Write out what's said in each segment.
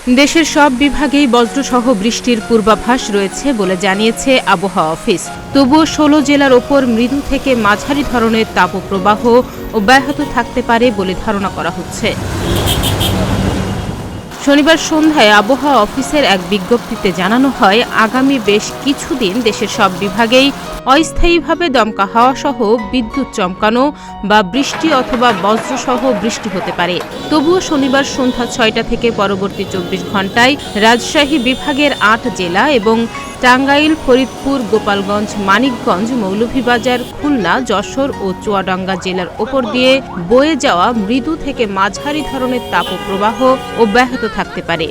দেশের সব বিভাগেই বজ্রসহ বৃষ্টির পূর্বাভাস রয়েছে বলে জানিয়েছে আবহাওয়া অফিস। তবুও ১৬ জেলার ওপর মৃদু থেকে মাঝারি ধরনের তাপপ্রবাহ অব্যাহত থাকতে পারে বলে ধারণা করা হচ্ছে। শনিবার সন্ধ্যায় আবহাওয়া অফিসের এক বিজ্ঞপ্তিতে জানানো হয়, আগামী বেশ কিছুদিন দেশের সব বিভাগেই অস্থায়ীভাবে দমকা হাওয়া সহ বিদ্যুৎ চমকানো বা বৃষ্টি অথবা বজ্রসহ বৃষ্টি হতে পারে। তবুও শনিবার সন্ধ্যা ৬টা থেকে পরবর্তী ২৪ ঘণ্টায় রাজশাহী বিভাগের ৮ জেলা এবং টাঙ্গাইল, ফরিদপুর, গোপালগঞ্জ, মানিকগঞ্জ, মৌলভীবাজার, খুলনা, যশোর ও চুয়াডাঙ্গা জেলার ওপর দিয়ে বয়ে যাওয়া মৃদু থেকে মাঝারি ধরনের তাপপ্রবাহ অব্যাহত থাকতে পারে।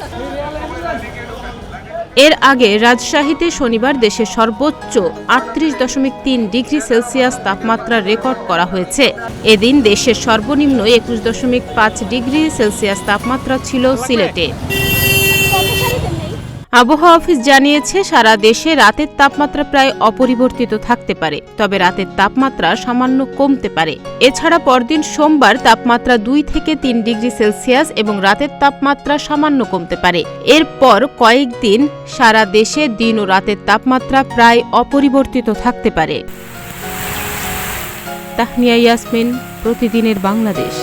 এর আগে রাজশাহীতে শনিবার দেশের সর্বোচ্চ ৩৮.৩ ডিগ্রি সেলসিয়াস তাপমাত্রা রেকর্ড করা হয়েছে। এদিন দেশের সর্বনিম্ন ২১.৫ ডিগ্রি সেলসিয়াস তাপমাত্রা ছিল সিলেটে। আবহাওয়া অফিস জানিয়েছে, সারা দেশে রাতের তাপমাত্রা প্রায় অপরিবর্তিত থাকতে পারে, তবে রাতের তাপমাত্রা সামান্য কমতে পারে। এছাড়া পরদিন সোমবার তাপমাত্রা ২ থেকে ৩ ডিগ্রি সেলসিয়াস এবং রাতের তাপমাত্রা সামান্য কমতে পারে। এরপর কয়েকদিন সারা দেশে দিন ও রাতের তাপমাত্রা প্রায় অপরিবর্তিত থাকতে পারে। তাহনিয়া ইয়াসমিন, প্রতিদিনের বাংলাদেশ।